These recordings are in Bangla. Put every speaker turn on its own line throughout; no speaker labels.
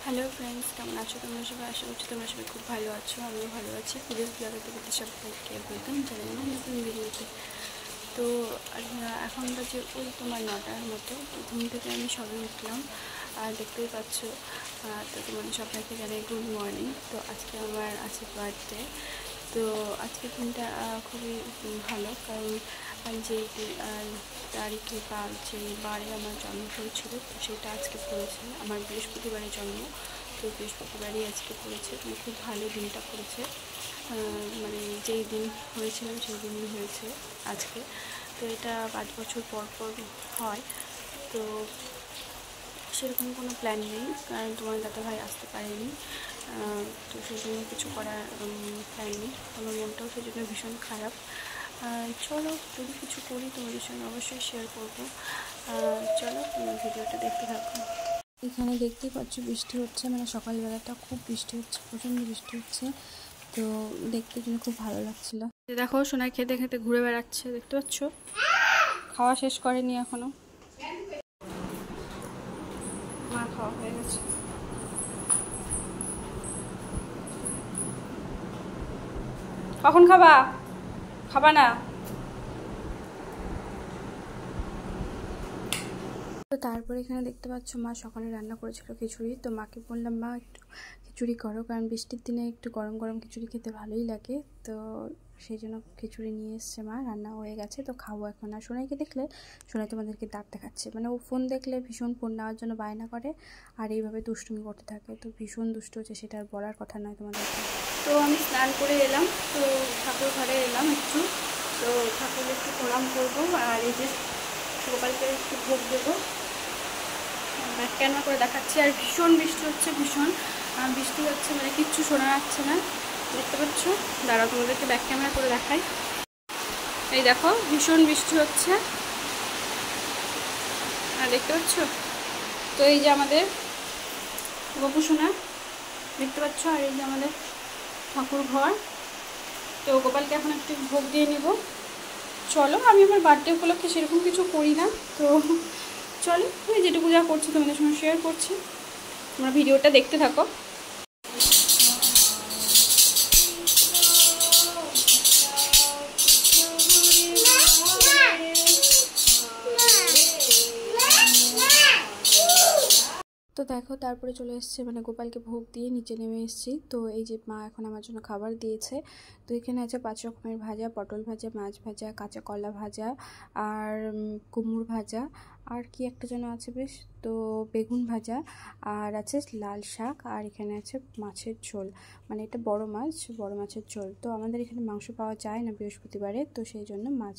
হ্যালো ফ্রেন্ডস, কেমন আছো তোমরা সবাই? আশা করছি তোমরা সবাই খুব ভালো আছো। আমিও ভালো আছি। পুলিশ ব্লগের থেকে সবাইকে ওয়েলকাম জানাই আমার নতুন ভিডিওতে। তো এখন বাজে ওই তোমার 9টার মতো। ঘুম থেকে আমি সবে উঠলাম আর দেখতেই পাচ্ছ। তো তোমাদের সবাইকে জানাই গুড মর্নিং। তো আজকে আমার আছে বার্থডে। তো আজকের দিনটা খুবই ভালো, কারণ যে তারিখে বা যে বারে আমার জন্ম হয়েছিল তো সেটা আজকে পড়েছে। আমার বৃহস্পতিবারে জন্ম, তো বৃহস্পতিবারই আজকে পড়েছে। তো খুব ভালো দিনটা পড়েছে, মানে যেই দিন হয়েছিলাম সেই দিনই হয়েছে আজকে। তো এটা 5 বছর পর পর হয়। তো সেরকম কোনো প্ল্যান নেই, কারণ তোমার দাদাভাই আসতে পারেনি। তো সেই জন্য কিছু করার প্ল্যান নেই। আমার মনটাও সেই জন্য ভীষণ খারাপ। চলো, যদি কিছু করি তোমাদের সঙ্গে অবশ্যই শেয়ার করবো। চলো ভিডিওটা দেখতে থাকো। এখানে দেখতেই পাচ্ছ বৃষ্টি হচ্ছে, মানে সকালবেলাটা খুব বৃষ্টি হচ্ছে, প্রচণ্ড বৃষ্টি হচ্ছে। তো দেখতে কিন্তু খুব ভালো লাগছিলো। দেখো সোনাই খেতে খেতে ঘুরে বেড়াচ্ছে, দেখতে পাচ্ছ। খাওয়া শেষ করেনি এখনো। মা খাওয়া হয়ে গেছে। কখন খাবা? খাবা না? তো তারপরে এখানে দেখতে পাচ্ছ মা সকালে রান্না করেছিল খিচুড়ি। তো মাকে বললাম মা একটু খিচুড়ি করো, কারণ বৃষ্টির দিনে একটু গরম গরম খিচুড়ি খেতে ভালোই লাগে। তো সেই জন্য খিচুড়ি নিয়ে এসছে মা, রান্না হয়ে গেছে। তো খাবো এখন। আর সোনাইকে দেখলে, সোনাই তোমাদেরকে দাঁত দেখাচ্ছে, মানে ও ফোন দেখলে ভীষণ ফোন নেওয়ার জন্য বায়না করে আর এইভাবে দুষ্টুমি করতে থাকে। তো ভীষণ দুষ্ট হচ্ছে, সেটা আর বলার কথা নয় তোমাদেরকে। তো আমি স্নান করে এলাম, তো ঠাকুর ঘরে এলাম একটু। তো ঠাকুর একটু প্রণাম করবো, আর এই যে গোপালকে একটু ভোগ দেবো। ব্যাক ক্যামেরা করে দেখাচ্ছি। আর ভীষণ বৃষ্টি হচ্ছে, ভীষণ বৃষ্টি হচ্ছে, মানে কিচ্ছু শোনা যাচ্ছে না, দেখতে পাচ্ছ। দাঁড়াও তোমাদেরকে ব্যাক ক্যামেরা করে দেখাই। এই দেখো ভীষণ বৃষ্টি হচ্ছে, দেখতে পাচ্ছ। তো এই যে আমাদের গপু সোনা, দেখতে পাচ্ছ। আর এই যে আমাদের ঠাকুর ঘর। তো গোপালকে এখন একটু ভোগ দিয়ে নিব। চলো, আমি আমার বার্থডে উপলক্ষে সেরকম কিছু করি না, তো চলো আমি যেটুকু যা করছি তোমাদের সঙ্গে শেয়ার করছি। তোমরা ভিডিওটা দেখতে থাকো। তো দেখো তারপরে চলে এসছে, মানে গোপালকে ভোগ দিয়ে নিচে নেমে এসেছি। তো এই যে মা এখন আমার জন্য খাবার দিয়েছে। তো এখানে আছে 5 রকমের ভাজা, পটল ভাজা, মাছ ভাজা, কাঁচা কলা ভাজা, আর কুমড়ো ভাজা, আর কি একটা যেন আছে বেশ, তো বেগুন ভাজা, আর আছে লাল শাক, আর এখানে আছে মাছের ঝোল, মানে এটা বড় মাছ, বড় মাছের ঝোল। তো আমাদের এখানে মাংস পাওয়া যায় না বৃহস্পতিবারে, তো সেই জন্য মাছ।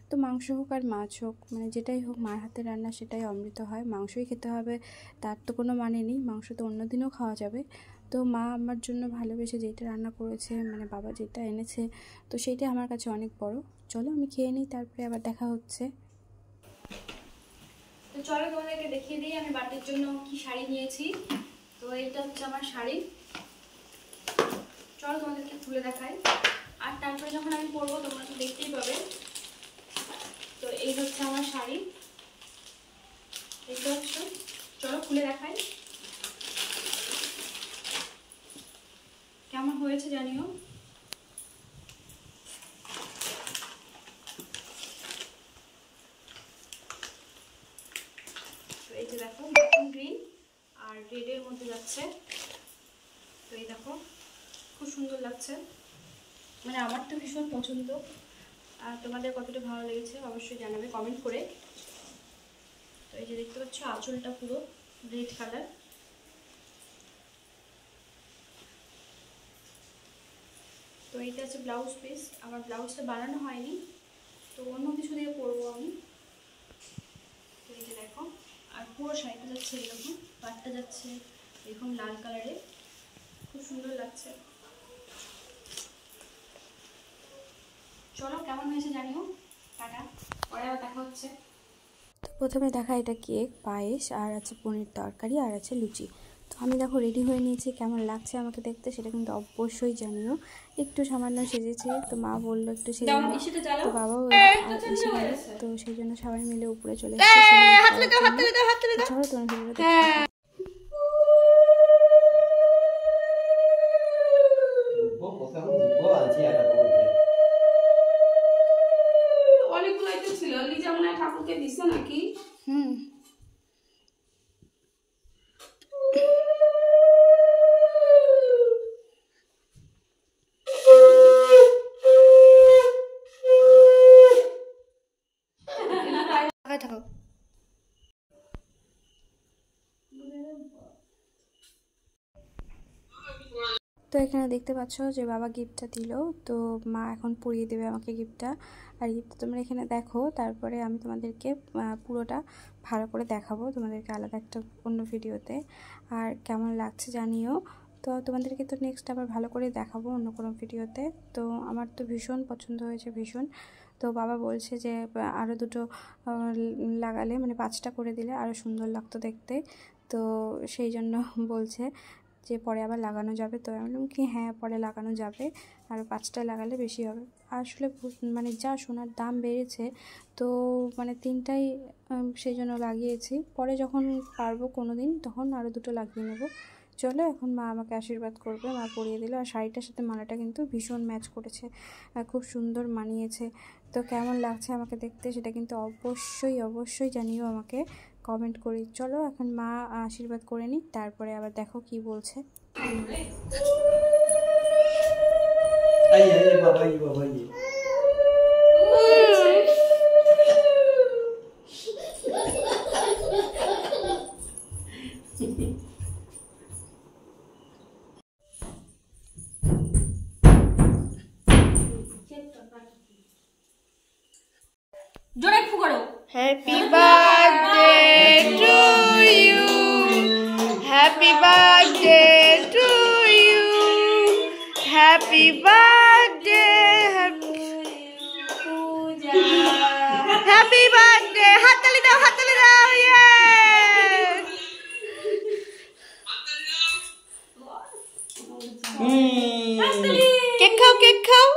তো মাংস হোক আর মাছ হোক, মানে যেটাই হোক মার হাতে রান্না সেটাই অমৃত হয়। মাংসই খেতে হবে তার তো কোনো মানে নেই, মাংস তো অন্য দিনও খাওয়া যাবে। তো মা আমার জন্য ভালোবেসে যেটা রান্না করেছে, মানে বাবা যেটা এনেছে, তো সেইটা আমার কাছে অনেক বড়। চলো আমি খেয়ে নিই, তারপরে আবার দেখা হচ্ছে। তো চলো তোমাদেরকে দেখিয়ে দিই আমি বার্থডের জন্য কি শাড়ি নিয়েছি। তো এইটা হচ্ছে আমার শাড়ি, চলো তোমাদেরকে খুলে দেখাই। আর তারপরে যখন আমি পরবো তোমরা তো দেখতেই পাবে। তো এই হচ্ছে আমার শাড়ি, দেখতে পাচ্ছ। চলো খুলে দেখাই কেমন হয়েছে জানিও। তো এই যে দেখো গ্রিন আর রেডের মধ্যে যাচ্ছে। তো এই দেখো খুব সুন্দর লাগছে, মানে আমার তো ভীষণ পছন্দ। আর তোমাদের কতটা ভালো লেগেছে অবশ্যই জানাবে কমেন্ট করে। তো এই যে দেখতে পাচ্ছ আঁচলটা পুরো রেড কালার। তো এইটা আছে ব্লাউজ পিস, আমার ব্লাউজটা বানানো হয়নি, তো অন্য কিছু দিয়ে পরবো আমি। তো এই যে দেখো, আর পুরো শাড়িটা যাচ্ছে এরকম, পাটটা যাচ্ছে এরকম লাল কালারে, খুব সুন্দর লাগছে। চলো কেমন হয়েছে জানিও। টাটা, পরে আবার দেখা হচ্ছে। তো প্রথমে দেখা এটা কেক, পায়েস, আর আছে পনির তরকারি, আর আছে লুচি। তো আমি দেখো রেডি হয়ে নিয়েছি, কেমন লাগছে আমাকে দেখতে সেটা কিন্তু অবশ্যই জানিও। একটু সামান্য সেজেছি, তো মা বললো একটু সেজে নে, তো বাবাও এসে গেল। তো সেই জন্য সবাই মিলে উপরে চলে এসেছে। চলো তোমার ভিডিওটা দেখতে। তো এখানে দেখতে পাচ্ছ যে বাবা গিফটটা দিল, তো মা এখন পরিয়ে দেবে আমাকে গিফটটা। আর গিফটটা তোমরা এখানে দেখো, তারপরে আমি তোমাদেরকে পুরোটা ভালো করে দেখাবো তোমাদেরকে আলাদা একটা অন্য ভিডিওতে। আর কেমন লাগছে জানিও। তো তোমাদেরকে তো নেক্সট আবার ভালো করে দেখাবো অন্য কোনো ভিডিওতে। তো আমার তো ভীষণ পছন্দ হয়েছে, ভীষণ। তো বাবা বলছে যে আরও দুটো লাগালে, মানে 5টা করে দিলে আরও সুন্দর লাগতো দেখতে। তো সেই জন্য বলছে যে পরে আবার লাগানো যাবে। তো আমি বললাম কি হ্যাঁ, পরে লাগানো যাবে, আর 5টা লাগালে বেশি হবে। আসলে মানে যা সোনার দাম বেড়েছে, তো মানে 3টাই সেই জন্য লাগিয়েছি। পরে যখন পারবো কোনো দিন তখন আরও দুটো লাগিয়ে নেব। চলো এখন মা আমাকে আশীর্বাদ করবে। মা পরিয়ে দিল, আর শাড়িটার সাথে মালাটা কিন্তু ভীষণ ম্যাচ করেছে, খুব সুন্দর মানিয়েছে। তো কেমন লাগছে আমাকে দেখতে সেটা কিন্তু অবশ্যই অবশ্যই জানিও আমাকে কমেন্ট করি। চলো এখন মা আশীর্বাদ করে নিই, তারপরে আবার দেখো কি বলছে।
জোরে ফু করো।
Happy birthday to you, happy birthday to you, happy birthday, happy birthday. হাততালি দাও, হাততালি দাও। ইয়ে কেক খাও, কেক খাও।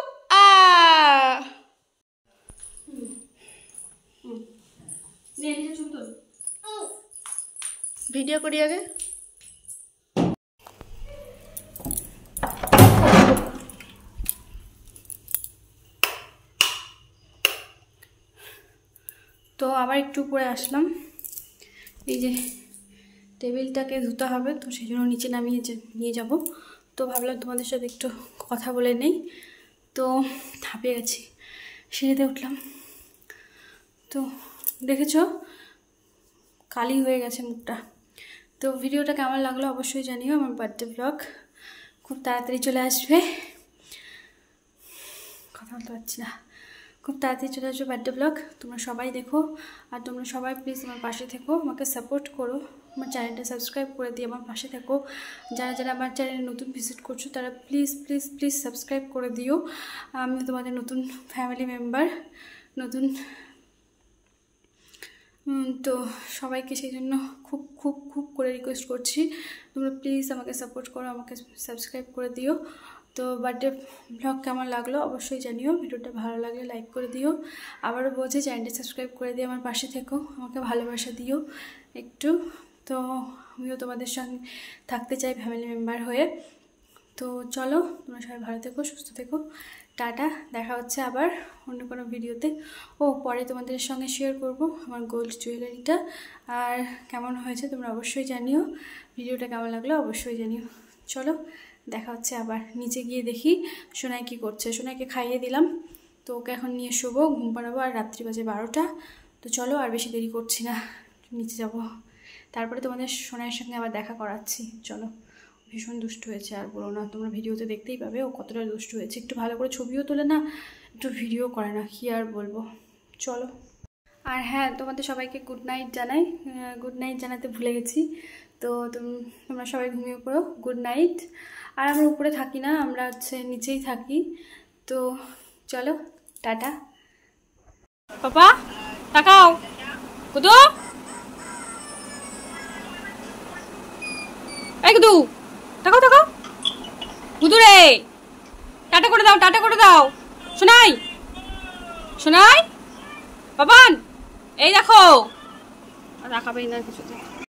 ভিডিও করি আগে।
তো আবার একটু উপরে আসলাম, এই যে টেবিলটাকে ধুতে হবে, তো সেই জন্য নিচে নামিয়ে নিয়ে যাব। তো ভাবলাম তোমাদের সাথে একটু কথা বলে নেই। তো হাঁপিয়ে গেছি, সিঁড়িতে উঠলাম। তো দেখেছ কালি হয়ে গেছে মুখটা। তো ভিডিওটা কেমন লাগলো অবশ্যই জানিও। আমার বার্থডে ব্লগ খুব তাড়াতাড়ি চলে আসবে, কথা বলতে পারছি না, খুব তাড়াতাড়ি চলে আসবে বার্থডে ব্লগ। তোমরা সবাই দেখো, আর তোমরা সবাই প্লিজ আমার পাশে থেকো, আমাকে সাপোর্ট করো, আমার চ্যানেলটা সাবস্ক্রাইব করে দিয়ে আমার পাশে থেকো। যারা যারা আমার চ্যানেলে নতুন ভিজিট করছো তারা প্লিজ প্লিজ প্লিজ সাবস্ক্রাইব করে দিও। আমি তোমাদের নতুন ফ্যামিলি মেম্বার, নতুন। তো সবাইকে সেই জন্য খুব খুব খুব করে রিকোয়েস্ট করছি, তোমরা প্লিজ আমাকে সাপোর্ট করো, আমাকে সাবস্ক্রাইব করে দিও। তো বার্থডে ব্লগ কেমন লাগলো অবশ্যই জানিও। ভিডিওটা ভালো লাগলে লাইক করে দিও। আবারও বলছি চ্যানেলটা সাবস্ক্রাইব করে দিয়ে আমার পাশে থেকো, আমাকে ভালোবাসা দিও একটু। তো আমিও তোমাদের সঙ্গে থাকতে চাই ফ্যামিলি মেম্বার হয়ে। তো চলো তোমরা সবাই ভালো থেকো, সুস্থ থেকো, টাটা। দেখা হচ্ছে আবার অন্য কোনো ভিডিওতে। ও পরে তোমাদের সঙ্গে শেয়ার করব আমার গোল্ড জুয়েলারিটা, আর কেমন হয়েছে তোমরা অবশ্যই জানিও। ভিডিওটা কেমন লাগলো অবশ্যই জানিও। চলো দেখা হচ্ছে আবার। নিচে গিয়ে দেখি সোনাই কী করছে। সোনাইকে খাইয়ে দিলাম, তো ওকে এখন নিয়ে শোবো, ঘুম পাড়াবো। আর রাত্রি বাজে 12টা। তো চলো আর বেশি দেরি করছি না, নিচে যাব, তারপরে তোমাদের সোনাইয়ের সঙ্গে আবার দেখা করাচ্ছি। চলো। ভীষণ দুষ্টু হয়েছে, আর বলো না, তোমরা ভিডিওতে দেখতেই পাবে ও কতটা দুষ্টু হয়েছে। একটু ভালো করে ছবিও তোলে না, একটু ভিডিও করে না, কী আর বলবো। চলো। আর হ্যাঁ, তোমাদের সবাইকে গুড নাইট জানাই। গুড নাইট জানাতে ভুলে গেছি। তো তোমরা সবাই ঘুমিয়ে পড়ো, গুড নাইট। আর আমরা উপরে থাকি না, আমরা হচ্ছে নিচেই থাকি। তো চলো টাটা।
পাপা তাকাও, কুদু এই কুদু, তাকাও তাকাও, কুদু রে, টাটা করে দাও, টাটা করে দাও। শোনাই শোনাই, বাবান এই দেখো, রাখাবেই না কিছুতে।